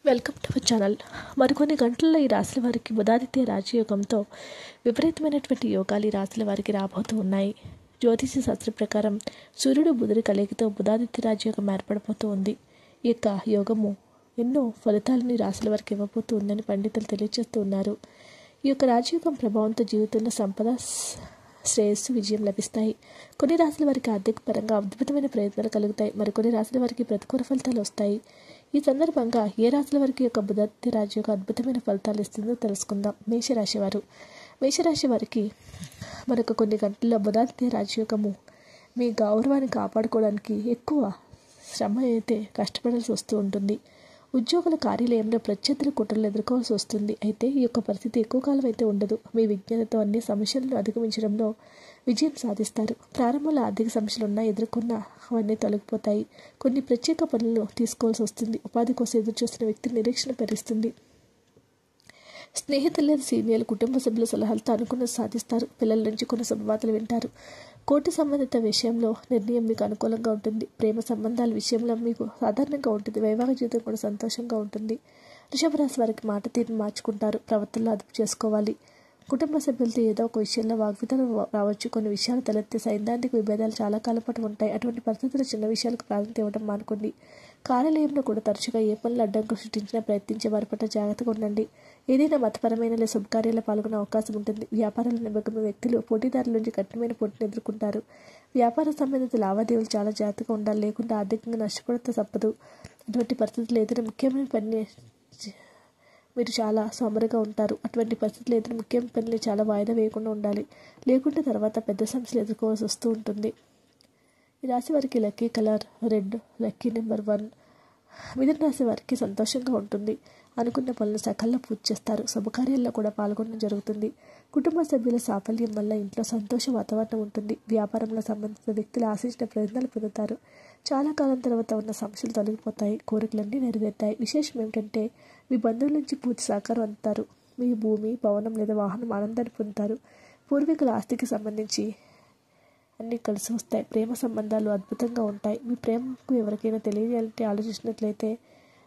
Welcome to our channel. మరికొన్ని గంటల్లో ఈ రాశుల వారికి బుధాదిత్య రాజయోగంతో విపరీతమైనటువంటి యోగాలు ఈ రాశుల వారికి రాబోతూ ఉన్నాయి. జ్యోతిష శాస్త్ర ప్రకారం సూర్యుడు బుధుడి కలయికతో బుధాదిత్య రాజయోగం ఏర్పడబోతూ ఉంది. ఈ యొక్క యోగము ఎన్నో ఫలితాలను రాశుల వారికి ఇవ్వబోతూ ఉందని పండితులు తెలియజేస్తూ ఉన్నారు. ఈ యొక్క రాజయోగం ప్రభావంతో జీవితంలో సంపద, శ్రేయస్సు, విజయం లభిస్తాయి. కొన్ని రాశుల వారికి ఆర్థిక పరంగా అద్భుతమైన ప్రయత్నాలు కలుగుతాయి. మరికొన్ని రాశుల వారికి ప్రతికూల ఫలితాలు వస్తాయి. ఈ సందర్భంగా ఏ రాశుల వారికి యొక్క బుధాదిత్య రాజయోగం అద్భుతమైన ఫలితాలు ఇస్తుందో తెలుసుకుందాం. మేషరాశి వారికి మరొక కొన్ని గంటల్లో బుధాదిత్య రాజయోగము మీ గౌరవాన్ని కాపాడుకోవడానికి ఎక్కువ శ్రమ అయితే కష్టపడాల్సి వస్తూ ఉంటుంది. ఉద్యోగుల కార్యాలయంలో ప్రత్యర్థుల కుట్రలు ఎదుర్కోవాల్సి వస్తుంది. అయితే ఈ యొక్క పరిస్థితి ఎక్కువ కాలం అయితే ఉండదు. మీ విజ్ఞతతో అన్ని సమస్యలను అధిగమించడంలో విజయం సాధిస్తారు. ప్రారంభంలో ఆర్థిక సమస్యలు ఉన్నా ఎదుర్కొన్న అవన్నీ తొలగిపోతాయి. కొన్ని ప్రత్యేక పనులను తీసుకోవాల్సి వస్తుంది. ఉపాధి కోసం ఎదురు చూస్తున్న వ్యక్తి నిరీక్షణ పెరుగుతుంది. స్నేహితులు లేదా సీనియర్లు, కుటుంబ సభ్యుల సలహాలతో అనుకున్నది సాధిస్తారు. పిల్లల నుంచి కొన్ని శుభవార్తలు వింటారు. కోర్టు సంబంధిత విషయంలో నిర్ణయం మీకు అనుకూలంగా ఉంటుంది. ప్రేమ సంబంధాల విషయంలో మీకు సాధారణంగా ఉంటుంది. వైవాహిక జీవితం కూడా సంతోషంగా ఉంటుంది. వృషభ రాశి వారికి మాట తీరును మార్చుకుంటారు. ప్రవర్తనలో అదుపు చేసుకోవాలి. కుటుంబ సభ్యులతో ఏదో ఒక విషయంలో వాగ్విధాలు రావచ్చు. కొన్ని విషయాలు తలెత్తే సైద్ధాంతిక విభేదాలు చాలా కాలం పాటు ఉంటాయి. అటువంటి పరిస్థితుల్లో చిన్న విషయాలకు ప్రాధాన్యత ఇవ్వడం మానుకోండి. కార్యాలయంలో కూడా తరచుగా ఏ పనులు అడ్డంకులు సృష్టించినా ప్రయత్నించే వారి పట్ల జాగ్రత్తగా ఉండండి. ఏదైనా మతపరమైన లేదా శుభకార్యాల్లో పాల్గొనే అవకాశం ఉంటుంది. వ్యాపారాల నిమగ్నమైన వ్యక్తులు పోటీదారుల నుంచి కఠినమైన పోటీని ఎదుర్కొంటారు. వ్యాపార సంబంధిత లావాదేవీలు చాలా జాగ్రత్తగా ఉండాలి, లేకుంటే ఆర్థికంగా నష్టపడితే తప్పదు. అటువంటి పరిస్థితులు ఏదైనా ముఖ్యమైన పని మీరు చాలా సోమరిగా ఉంటారు. అటువంటి పరిస్థితులు ఏదైనా ముఖ్యమైన పనిని చాలా వాయిదా వేయకుండా ఉండాలి, లేకుంటే తర్వాత పెద్ద సమస్యలు ఎదుర్కోవాల్సి వస్తూ ఉంటుంది. ఈ రాశి వారికి lucky colour red, lucky number 1. మిథున రాశి వారికి సంతోషంగా ఉంటుంది. అనుకున్న పనులు సకాలంలో పూర్తి చేస్తారు. శుభకార్యాల్లో కూడా పాల్గొనడం జరుగుతుంది. కుటుంబ సభ్యుల సాఫల్యం వల్ల ఇంట్లో సంతోష వాతావరణం ఉంటుంది. వ్యాపారంలో సంబంధిత వ్యక్తులు ఆశించిన ప్రయత్నాలు పొందుతారు. చాలా కాలం తర్వాత ఉన్న సమస్యలు తొలగిపోతాయి. కోరికలన్నీ నెరవేరుతాయి. విశేషం ఏమిటంటే మీ బంధువుల నుంచి పూర్తి సహకారం అందుతారు. మీ భూమి, భవనం లేదా వాహనం ఆనందాన్ని పొందుతారు. పూర్వీకుల ఆస్తికి సంబంధించి అన్నీ కలిసి వస్తాయి. ప్రేమ సంబంధాలు అద్భుతంగా ఉంటాయి. మీ ప్రేమకు ఎవరికైనా తెలియాలంటే ఆలోచించినట్లయితే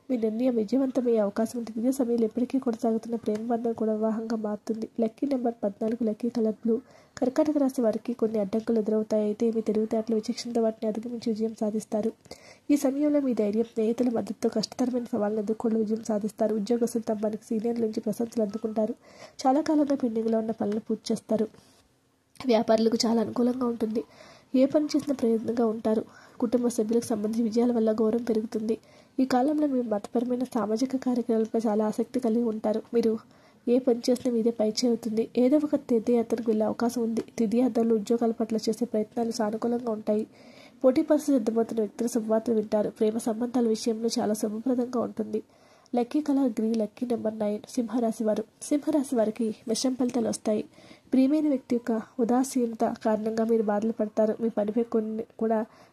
మీ నిర్ణయం విజయవంతమయ్యే అవకాశం ఉంటుంది. ఇదే సమయంలో ఎప్పటికీ కొనసాగుతున్న ప్రేమ బంధం కూడా వివాహంగా మారుతుంది. Lucky number 14, lucky colour blue. కర్కాటక రాశి వారికి కొన్ని అడ్డంకులు ఎదురవుతాయి. అయితే మీ తెలివితేటలు, విచక్షణతో వాటిని అధిగమించి విజయం సాధిస్తారు. ఈ సమయంలో మీ ధైర్యం, స్నేహితుల మద్దతుతో కష్టతరమైన సవాళ్ళను ఎదుర్కోవడం విజయం సాధిస్తారు. ఉద్యోగస్తులు తమ పనికి సీనియర్ల నుంచి ప్రశంసలు అందుకుంటారు. చాలా కాలంగా పెండింగ్లో ఉన్న పనులను పూర్తి చేస్తారు. వ్యాపారులకు చాలా అనుకూలంగా ఉంటుంది. ఏ పని చేసినా ప్రయత్నంగా ఉంటారు. కుటుంబ సభ్యులకు సంబంధించిన విజయాల వల్ల గౌరవం పెరుగుతుంది. ఈ కాలంలో మీరు మతపరమైన, సామాజిక కార్యక్రమాలపై చాలా ఆసక్తి కలిగి ఉంటారు. మీరు ఏ పని చేసినా మీదే పై చేరుతుంది. ఏదో ఒక తీర్థయాత్రకు వెళ్ళే అవకాశం ఉంది. తీర్థయాత్రలు ఉద్యోగాల పట్ల చేసే ప్రయత్నాలు సానుకూలంగా ఉంటాయి. పోటీ పరిస్థితి సిద్ధమవుతున్న వ్యక్తుల శుభవార్తలు వింటారు. ప్రేమ సంబంధాల విషయంలో చాలా శుభప్రదంగా ఉంటుంది. Lucky colour green, lucky number 9. సింహరాశి వారికి మిశ్రమ ఫలితాలు వస్తాయి. ప్రియమైన వ్యక్తి యొక్క ఉదాసీనత కారణంగా మీరు బాధలు పడతారు. మీ పనిపై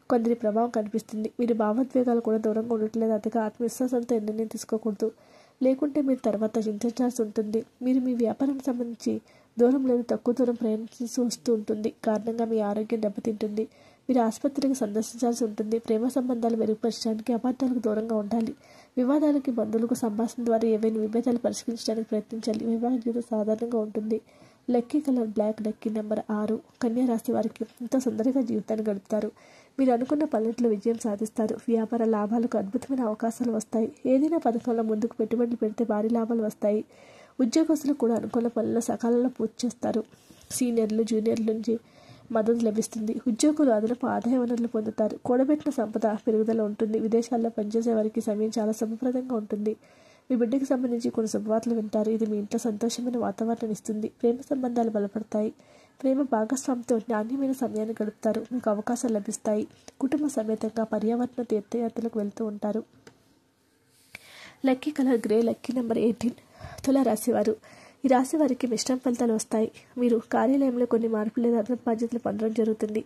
కొందరి ప్రభావం కనిపిస్తుంది. మీరు భావోద్వేగాలు కూడా దూరంగా ఉండట్లేదు. అతిగా ఆత్మవిశ్వాసంతో నిర్ణయం తీసుకోకూడదు, లేకుంటే మీరు తర్వాత చింతించాల్సి ఉంటుంది. మీరు మీ వ్యాపారం సంబంధించి దూరం లేదా తక్కువ దూరం ప్రయాణించాల్సి వస్తూ ఉంటుంది. కారణంగా మీ ఆరోగ్యం దెబ్బతింటుంది. మీరు ఆసుపత్రికి సందర్శించాల్సి ఉంటుంది. ప్రేమ సంబంధాలు మెరుగుపరచడానికి అబద్ధాలకు దూరంగా ఉండాలి. వివాదాలకి, బంధువులకు సంభాషణ ద్వారా ఏవైనా విభేదాలు పరిష్కరించడానికి ప్రయత్నించాలి. వివాహ జీవితం సాధారణంగా ఉంటుంది. Lucky colour black, lucky number 6. కన్యా రాశి వారికి ఎంతో సుందరంగా జీవితాన్ని గడుపుతారు. మీరు అనుకున్న పనులలో విజయం సాధిస్తారు. వ్యాపార లాభాలకు అద్భుతమైన అవకాశాలు వస్తాయి. ఏదైనా పథకంలో ముందుకు పెట్టుబడులు పెడితే భారీ లాభాలు వస్తాయి. ఉద్యోగస్తులు కూడా అనుకున్న పనులను సకాలంలో పూర్తి చేస్తారు. సీనియర్లు, జూనియర్ల నుంచి మద్దతు లభిస్తుంది. ఉద్యోగులు అదనపు ఆదాయ వనరులు పొందుతారు. కూడబెట్టిన సంపద పెరుగుదల ఉంటుంది. విదేశాల్లో పనిచేసే వారికి సమయం చాలా శుభప్రదంగా ఉంటుంది. మీ బిడ్డకి సంబంధించి కొన్ని శుభవార్తలు వింటారు. ఇది మీ ఇంట్లో సంతోషమైన వాతావరణం ఇస్తుంది. ప్రేమ సంబంధాలు బలపడతాయి. ప్రేమ భాగస్వామితో నాణ్యమైన సమయాన్ని గడుపుతారు. మీకు అవకాశాలు లభిస్తాయి. కుటుంబ సమేతంగా పర్యావరణ తీర్థయాత్రలకు వెళ్తూ ఉంటారు. Lucky colour grey, lucky number 18. తులారాశివారు. ఈ రాశి వారికి మిశ్రమ ఫలితాలు వస్తాయి. మీరు కార్యాలయంలో కొన్ని మార్పులు లేదా అదనపు బాధ్యతలు పొందడం జరుగుతుంది.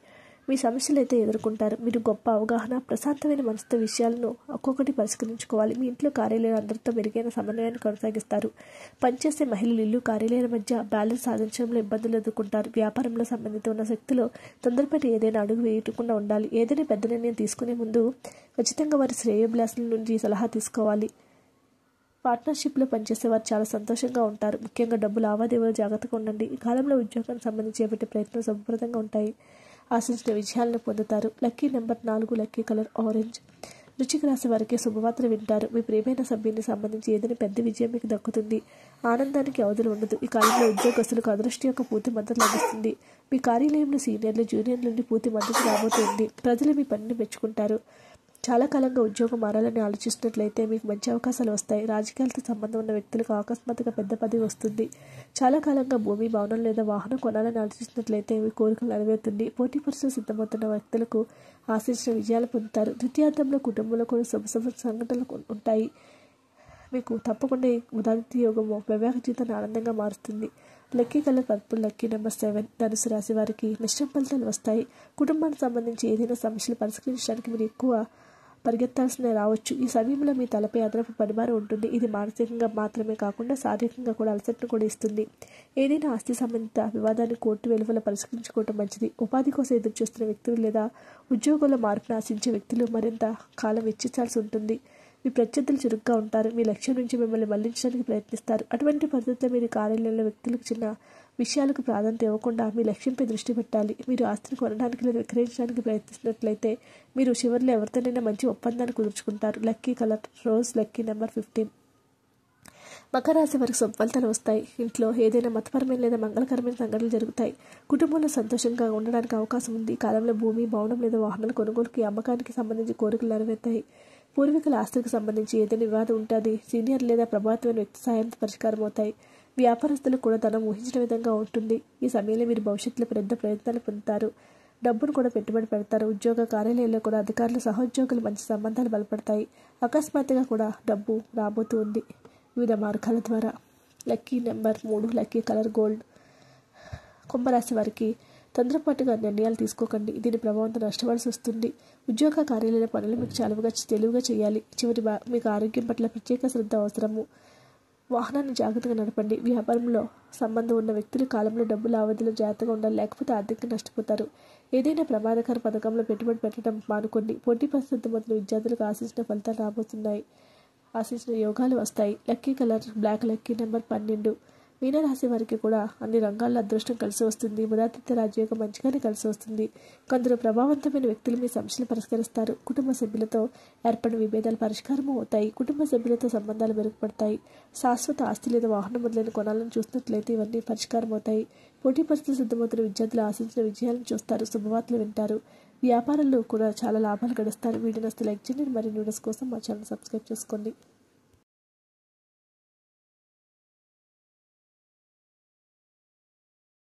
మీ సమస్యలు అయితే ఎదుర్కొంటారు. మీరు గొప్ప అవగాహన, ప్రశాంతమైన మనసుతో విషయాలను ఒక్కొక్కటి పరిష్కరించుకోవాలి. మీ ఇంట్లో, కార్యాలయం అందరితో మెరుగైన సమన్వయాన్ని కొనసాగిస్తారు. పనిచేసే మహిళలు ఇల్లు, కార్యాలయాల మధ్య బ్యాలెన్స్ సాధించడంలో ఇబ్బందులు ఎదుర్కొంటారు. వ్యాపారంలో సంబంధిత ఉన్న శక్తిలో తొందరపాటు ఏదైనా అడుగు వేయకుండా ఉండాలి. ఏదైనా పెద్ద నిర్ణయం తీసుకునే ముందు ఖచ్చితంగా వారి శ్రేయోభిలాషుల నుంచి సలహా తీసుకోవాలి. పార్ట్నర్షిప్లో పనిచేసే వారు చాలా సంతోషంగా ఉంటారు. ముఖ్యంగా డబ్బు లావాదేవీలు జాగ్రత్తగా ఉండండి. ఈ కాలంలో ఉద్యోగానికి సంబంధించి చేపట్టే ప్రయత్నాలు శుభప్రదంగా ఉంటాయి. ఆశించిన విజయాలను పొందుతారు. Lucky number 4, lucky colour orange. వృశ్చిక రాశి వారికి శుభవార్తలు వింటారు. మీ ప్రియమైన సభ్యుని సంబంధించి ఏదైనా పెద్ద విజయం మీకు దక్కుతుంది. ఆనందానికి అవధులు ఉండదు. ఈ కాలంలో ఉద్యోగస్తులకు అదృష్టి యొక్క పూర్తి మద్దతు లభిస్తుంది. మీ కార్యాలయంలో సీనియర్లు జూనియర్ల నుండి పూర్తి మద్దతు రాబోతుంది. ప్రజలు మీ పనిని మెచ్చుకుంటారు. చాలా కాలంగా ఉద్యోగం మారాలని ఆలోచిస్తున్నట్లయితే మీకు మంచి అవకాశాలు వస్తాయి. రాజకీయాలతో సంబంధం ఉన్న వ్యక్తులకు అకస్మాత్తుగా పెద్ద పదవి వస్తుంది. చాలా కాలంగా భూమి, భవనం లేదా వాహనం కొనాలని ఆలోచిస్తున్నట్లయితే మీ కోరికలు నెరవేరుతుంది. పోటీ పరీక్షలు సిద్ధమవుతున్న వ్యక్తులకు ఆశించిన విజయాలు పొందుతారు. ద్వితీయార్థంలో కుటుంబంలో కొన్ని శుభ సంఘటనలు ఉంటాయి. మీకు తప్పకుండా ఈ ఉదాహరణ యోగము వివాహ జీవితాన్ని ఆనందంగా మారుస్తుంది. Lucky colour purple, lucky number 7. ధనుసు రాశి వారికి మిశ్రమ ఫలితాలు వస్తాయి. కుటుంబానికి సంబంధించి ఏదైనా సమస్యలు పరిష్కరించడానికి మీరు ఎక్కువ పరిగెత్తాల్సిన రావచ్చు. ఈ సమయంలో మీ తలపై అదనపు పనిభారం ఉంటుంది. ఇది మానసికంగా మాత్రమే కాకుండా శారీరకంగా కూడా అలసటను కూడా ఇస్తుంది. ఏదైనా ఆస్తి సంబంధిత వివాదాన్ని కోర్టు వెలువల పరిష్కరించుకోవడం మంచిది. ఉపాధి కోసం ఎదురు చూస్తున్న వ్యక్తులు లేదా ఉద్యోగంలో మార్పును ఆశించే వ్యక్తులు మరింత కాలం వెచ్చించాల్సి ఉంటుంది. మీ ప్రత్యర్థులు చురుగ్గా ఉంటారు. మీ లక్ష్యం నుంచి మిమ్మల్ని మళ్లించడానికి ప్రయత్నిస్తారు. అటువంటి పరిస్థితుల్లో మీరు కార్యాలయంలో వ్యక్తులకు చిన్న విషయాలకు ప్రాధాన్యత ఇవ్వకుండా మీ లక్ష్యంపై దృష్టి పెట్టాలి. మీరు ఆస్తిని కొనడానికి లేదా విక్రయించడానికి ప్రయత్నిస్తున్నట్లయితే మీరు చివరిలో ఎవరితోనైనా మంచి ఒప్పందాన్ని కుదుర్చుకుంటారు. Lucky colour rose, lucky number 15. మకర రాశి వారికి శుభ ఫలితాలు వస్తాయి. ఇంట్లో ఏదైనా మతపరమైన లేదా మంగళకరమైన సంఘటనలు జరుగుతాయి. కుటుంబంలో సంతోషంగా ఉండడానికి అవకాశం ఉంది. ఈ కాలంలో భూమి, భవనం లేదా వాహనాల కొనుగోలుకి, అమ్మకానికి సంబంధించి కోరికలు నెరవేరుతాయి. పూర్వీకుల ఆస్తులకు సంబంధించి ఏదైనా వివాదం ఉంటుంది. సీనియర్ లేదా ప్రభావితమైన వ్యక్తి సాయంతో పరిష్కారం అవుతాయి. వ్యాపారస్తులకు కూడా ధనం ఊహించిన విధంగా ఉంటుంది. ఈ సమయంలో మీరు భవిష్యత్తులో పెద్ద ప్రయత్నాలు పొందుతారు. డబ్బును కూడా పెట్టుబడి పెడతారు. ఉద్యోగ కార్యాలయాల్లో కూడా అధికారులు, సహోద్యోగులు మంచి సంబంధాలు బలపడతాయి. అకస్మాత్తుగా కూడా డబ్బు రాబోతుంది వివిధ మార్గాల ద్వారా. Lucky number 3, lucky colour gold. కుంభరాశి వారికి తొందరపాటుగా నిర్ణయాలు తీసుకోకండి. దీని ప్రభావంతో నష్టపడాల్సి వస్తుంది. ఉద్యోగ కార్యాలయ పనులు మీకు తెలివిగా చేయాలి. మీకు ఆరోగ్యం పట్ల ప్రత్యేక శ్రద్ధ అవసరము. వాహనాన్ని జాగ్రత్తగా నడపండి. వ్యాపారంలో సంబంధం ఉన్న వ్యక్తులు కాలంలో డబ్బు లావాదేవీలు జాగ్రత్తగా ఉండాలి, లేకపోతే ఆర్థికంగా నష్టపోతారు. ఏదైనా ప్రమాదకర పథకంలో పెట్టుబడి పెట్టడం మానుకోండి. పోటీ పరిస్థితి మొదలు విద్యార్థులకు ఆశించిన ఫలితాలు రాబోతున్నాయి. ఆశించిన యోగాలు వస్తాయి. Lucky colour black, lucky number 12. మీనరాశి వారికి కూడా అన్ని రంగాల్లో అదృష్టం కలిసి వస్తుంది. బుధాదిత్య రాజయోగం మంచిగానే కలిసి వస్తుంది. కొందరు ప్రభావవంతమైన వ్యక్తులు మీ సమస్యలు పరిష్కరిస్తారు. కుటుంబ సభ్యులతో ఏర్పడిన విభేదాలు పరిష్కారం అవుతాయి. కుటుంబ సభ్యులతో సంబంధాలు మెరుగుపడతాయి. శాశ్వత ఆస్తి లేదా వాహనం మొదలైన కొనాలని చూసినట్లయితే ఇవన్నీ పరిష్కారం అవుతాయి. పోటీ పరిస్థితులు సిద్ధమవుతున్న విద్యార్థులు ఆశించిన విజయాలను చూస్తారు. శుభవార్తలు వింటారు. వ్యాపారంలో కూడా చాలా లాభాలు గడిస్తారు. వీడియో నచ్చితే లైక్ చేయండి. మరిన్ని వీడియోస్ కోసం మా ఛానల్ సబ్స్క్రైబ్ చేసుకోండి.